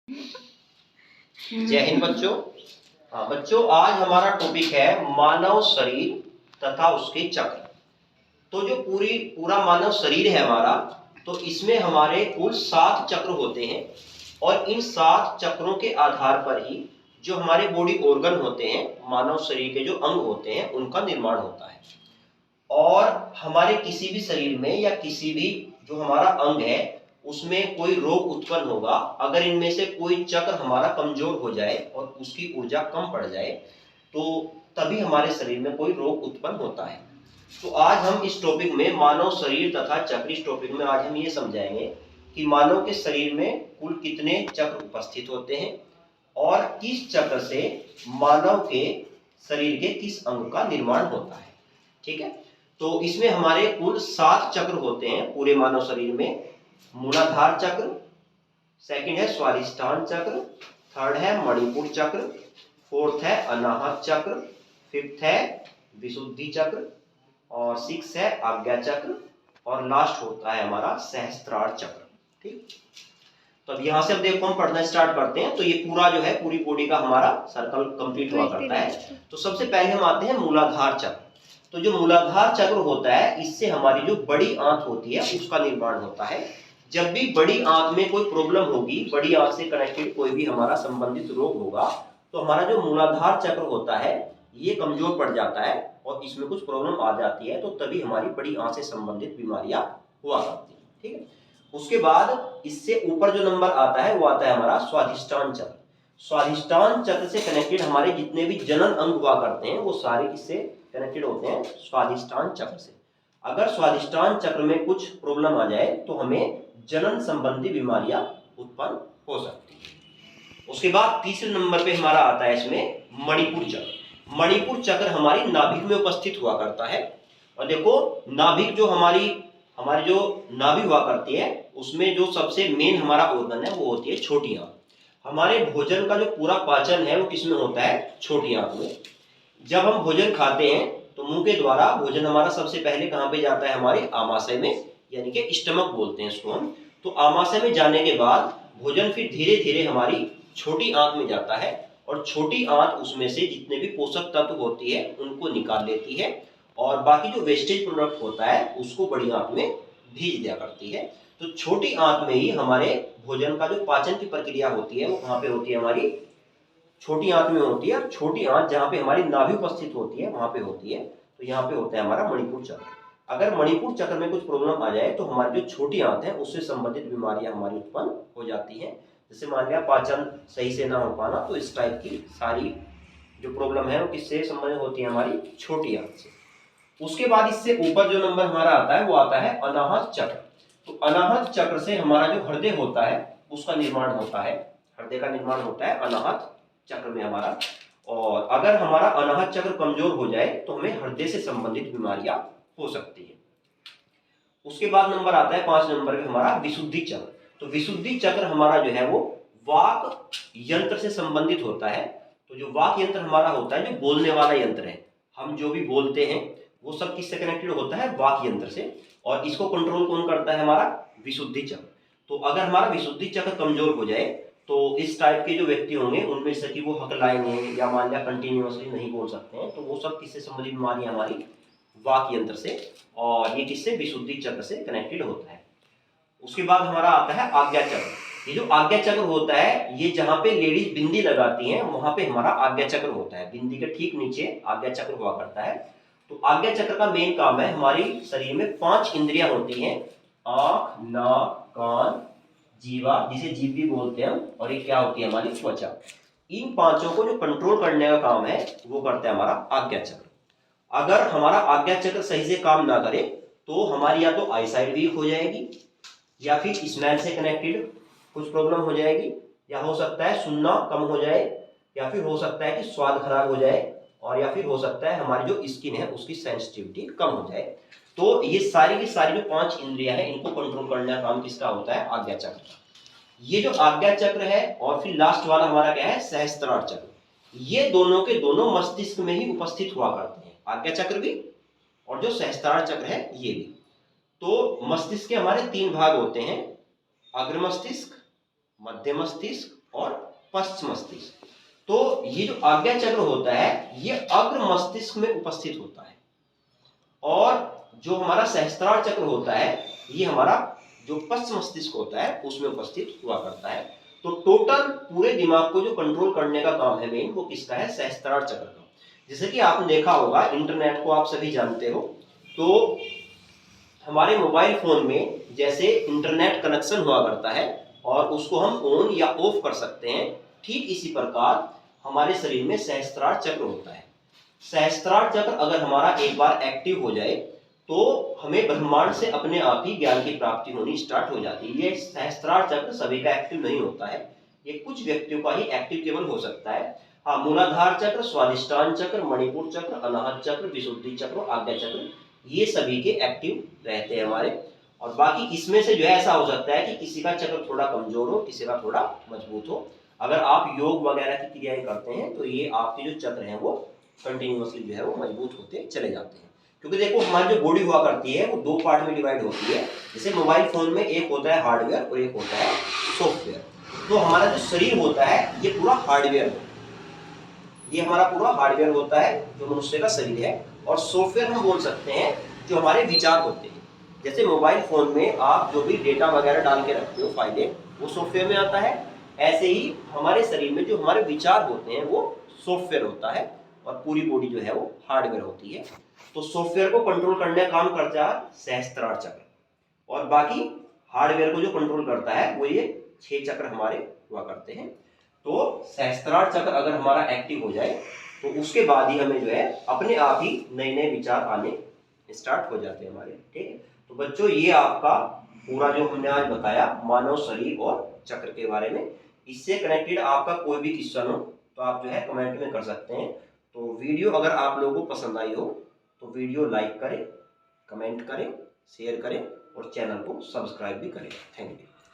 जय हिंद बच्चों। हाँ बच्चों, आज हमारा टॉपिक है मानव शरीर तथा उसके चक्र। तो जो पूरा मानव शरीर है हमारा, तो इसमें हमारे कुल 7 चक्र होते हैं और इन 7 चक्रों के आधार पर ही जो हमारे बॉडी ऑर्गन होते हैं, मानव शरीर के जो अंग होते हैं, उनका निर्माण होता है। और हमारे किसी भी शरीर में या किसी भी जो हमारा अंग है उसमें कोई रोग उत्पन्न होगा अगर इनमें से कोई चक्र हमारा कमजोर हो जाए और उसकी ऊर्जा कम पड़ जाए, तो तभी हमारे शरीर में कोई रोग उत्पन्न होता है। तो आज हम इस टॉपिक में मानव शरीर तथा चक्र, इस टॉपिक में आज हम ये समझाएंगे कि मानव के शरीर में कुल कितने चक्र उपस्थित होते हैं और किस चक्र से मानव के शरीर के किस अंग का निर्माण होता है। ठीक है, तो इसमें हमारे कुल 7 चक्र होते हैं पूरे मानव शरीर में। मूलाधार चक्र, सेकंड है स्वादिष्टान चक्र, थर्ड है मणिपुर चक्र, फोर्थ है अनाहत चक्र, फिफ्थ है विशुद्धि चक्र और सिक्स है आज्ञा चक्र और लास्ट होता है हमारा सहस्त्रार चक्र। ठीक, तो अब यहाँ से अब देखो हम पढ़ना स्टार्ट करते हैं। तो ये पूरा जो है पूरी बॉडी का हमारा सर्कल कंप्लीट हुआ करता है। तो सबसे पहले हम आते हैं मूलाधार चक्र। तो जो मूलाधार चक्र होता है, इससे हमारी जो बड़ी आंत होती है उसका निर्माण होता है। जब भी बड़ी आंत में कोई प्रॉब्लम होगी, बड़ी आंत से कनेक्टेड कोई भी हमारा संबंधित रोग होगा, तो हमारा जो मूलाधार चक्र होता है ये कमजोर पड़ जाता है और इसमें कुछ प्रॉब्लम आ जाती है, तो तभी हमारी बड़ी आंत से संबंधित बीमारियां हुआ करती है। ठीक है, उसके बाद इससे ऊपर जो नंबर आता है वो आता है हमारा स्वादिष्टान चक्र। स्वादिष्टान चक्र से कनेक्टेड हमारे जितने भी जनन अंग हुआ करते हैं वो सारे किससे कनेक्टेड होते हैं? स्वादिष्टान चक्र से। अगर स्वादिष्टान चक्र में कुछ प्रॉब्लम आ जाए तो हमें जनन संबंधी बीमारियां उत्पन्न हो सकती है। उसके बाद तीसरे नंबर पे हमारा आता है इसमें मणिपुर चक्र। मणिपुर चक्र हमारी नाभिक में उपस्थित हुआ करता है। और देखो, नाभिक जो हमारी जो नाभि हुआ करती है उसमें जो सबसे मेन हमारा ऑर्गन है वो होती है छोटी आंत। हमारे भोजन का जो पूरा पाचन है वो किसमें होता है? छोटी आंत में। जब हम भोजन खाते हैं तो मुंह के द्वारा भोजन हमारा सबसे पहले कहाँ पे जाता है? हमारे आमाशय में, यानी कि स्टमक बोलते हैं इसको हम। तो आमाशय में जाने के बाद भोजन फिर धीरे धीरे हमारी छोटी आंत में जाता है और छोटी आंत उसमें से जितने भी पोषक तत्व होती है उनको निकाल लेती है और बाकी जो वेस्टेज प्रोडक्ट होता है उसको बड़ी आंत में भेज दिया करती है। तो छोटी आंत में ही हमारे भोजन का जो पाचन की प्रक्रिया होती है वो कहाँ पे होती है? हमारी छोटी आंत में होती है। और छोटी आंत जहाँ पे हमारी नाभि उपस्थित होती है वहां पे होती है। तो यहाँ पे होता है हमारा मणिपुर चक्र। अगर मणिपुर चक्र में कुछ प्रॉब्लम आ जाए तो हमारी जो छोटी आंत है उससे संबंधित बीमारियां हमारी उत्पन्न हो जाती हैं। जैसे मान लिया पाचन सही से ना हो पाना, तो इस टाइप की सारी जो प्रॉब्लम है वो किससे संबंधित होती है? हमारी छोटी आंत से। उसके बाद इससे ऊपर जो नंबर हमारा आता है वो आता है अनाहत चक्र। तो अनाहत चक्र से हमारा जो हृदय होता है उसका निर्माण होता है। हृदय का निर्माण होता है अनाहत चक्र में हमारा। और अगर हमारा अनाहत चक्र कमजोर हो जाए तो हमें हृदय से संबंधित बीमारियां हो सकती है। उसके बाद नंबर आता है 5 नंबर पे हमारा विशुद्धि चक्र। तो विशुद्धि चक्र हमारा जो है वो वाक यंत्र से संबंधित होता है। तो जो वाक यंत्र हमारा होता है, जो बोलने वाला यंत्र है, हम जो भी बोलते हैं वो सब किससे कनेक्टेड होता है? वाक यंत्र से। और इसको कंट्रोल कौन करता है? हमारा विशुद्धि चक्र। तो अगर हमारा विशुद्धि चक्र कमजोर हो जाए तो इस टाइप के जो व्यक्ति होंगे उनमें से कि वो हकलाएंगे या मान लिया कंटिन्यूअसली नहीं बोल सकते हैं, तो वो सब किससे संबंधित बीमारियां? हमारी वाक यंत्र से। और ये किससे? विशुद्धि चक्र से कनेक्टेड होता है। उसके बाद हमारा आता है आज्ञा चक्र। ये जो आज्ञा चक्र होता है, ये जहां पे लेडीज बिंदी लगाती हैं वहां पे हमारा आज्ञा चक्र होता है। बिंदी के ठीक नीचे आज्ञा चक्र हुआ करता है। तो आज्ञा चक्र का मेन काम है, हमारी शरीर में 5 इंद्रियां होती हैं, आंख, नाक, कान, जीवा, जिसे जीभ भी बोलते हैं हम, और ये क्या होती है? हमारी त्वचा। इन पांचों को जो कंट्रोल करने का काम है वो करता है हमारा आज्ञा चक्र। अगर हमारा आज्ञा चक्र सही से काम ना करे तो हमारी या तो आई साइड वीक हो जाएगी, या फिर स्मेल से कनेक्टेड कुछ प्रॉब्लम हो जाएगी, या हो सकता है सुनना कम हो जाए, या फिर हो सकता है कि स्वाद खराब हो जाए, और या फिर हो सकता है हमारी जो स्किन है उसकी सेंसिटिविटी कम हो जाए। तो ये सारी की सारी जो 5 इंद्रियां हैं इनको कंट्रोल करने का काम किसका होता है? आज्ञा चक्र का। ये जो आज्ञा चक्र है और फिर लास्ट वाला हमारा क्या है? सहस्त्रार चक्र। ये दोनों के दोनों मस्तिष्क में ही उपस्थित हुआ करते हैं, आज्ञा चक्र भी और जो सहस्त्रार चक्र है ये भी। तो मस्तिष्क के हमारे 3 भाग होते हैं, अग्र मस्तिष्क, मध्य मस्तिष्क और पश्च मस्तिष्क। तो ये जो आज्ञा चक्र होता है ये अग्र मस्तिष्क में उपस्थित होता है, और जो हमारा सहस्त्रार चक्र होता है ये हमारा जो पश्च मस्तिष्क होता है उसमें उपस्थित हुआ करता है। तो टोटल पूरे दिमाग को जो कंट्रोल करने का काम है मेन, वो किसका है? सहस्त्रार चक्र का। जैसे कि आपने देखा होगा, इंटरनेट को आप सभी जानते हो, तो हमारे मोबाइल फोन में जैसे इंटरनेट कनेक्शन हुआ करता है और उसको हम ऑन या ऑफ कर सकते हैं, ठीक इसी प्रकार हमारे शरीर में सहस्त्रार चक्र होता है। सहस्त्रार चक्र अगर हमारा एक बार एक्टिव हो जाए तो हमें ब्रह्मांड से अपने आप ही ज्ञान की प्राप्ति होनी स्टार्ट हो जाती है। ये सहस्त्रार चक्र सभी का एक्टिव नहीं होता है, ये कुछ व्यक्तियों का ही एक्टिव केवल हो सकता है। हाँ, मूलाधार चक्र, स्वादिष्टान चक्र, मणिपुर चक्र, अनाहत चक्र, विशुद्धि चक्र, आज्ञा चक्र, ये सभी के एक्टिव रहते हैं हमारे। और बाकी इसमें से जो है ऐसा हो सकता है कि किसी का चक्र थोड़ा कमजोर हो, किसी का थोड़ा मजबूत हो। अगर आप योग वगैरह की क्रियाएं करते हैं तो ये आपके जो चक्र हैं वो कंटिन्यूअसली जो है वो मजबूत होते चले जाते हैं। क्योंकि देखो हमारी जो बॉडी हुआ करती है वो दो पार्ट में डिवाइड होती है। जैसे मोबाइल फोन में एक होता है हार्डवेयर और एक होता है सॉफ्टवेयर। तो हमारा जो शरीर होता है ये पूरा हार्डवेयर होता है, ये हमारा पूरा हार्डवेयर होता है जो मनुष्य का शरीर है। और सॉफ्टवेयर हम बोल सकते हैं जो हमारे विचार होते हैं। जैसे मोबाइल फोन में आप जो भी डेटा वगैरह डाल के रखते हो फाइलें, वो सॉफ्टवेयर में आता है। ऐसे ही हमारे शरीर में जो हमारे विचार होते हैं वो सॉफ्टवेयर होता है, और पूरी बॉडी जो है वो हार्डवेयर होती है। तो सॉफ्टवेयर को कंट्रोल करने का काम करता है सहस्त्रार चक्र, और बाकी हार्डवेयर को जो कंट्रोल करता है वो ये 6 चक्र हमारे हुआ करते हैं। तो सहस्त्रार चक्र अगर हमारा एक्टिव हो जाए तो उसके बाद ही हमें जो है अपने आप ही नए नए विचार आने स्टार्ट हो जाते हैं हमारे। ठीक है, तो बच्चों ये आपका पूरा जो हमने आज बताया मानव शरीर और चक्र के बारे में, इससे कनेक्टेड आपका कोई भी क्वेश्चन हो तो आप जो है कमेंट में कर सकते हैं। तो वीडियो अगर आप लोगों को पसंद आई हो तो वीडियो लाइक करें, कमेंट करें, शेयर करें और चैनल को सब्सक्राइब भी करें। Thank you.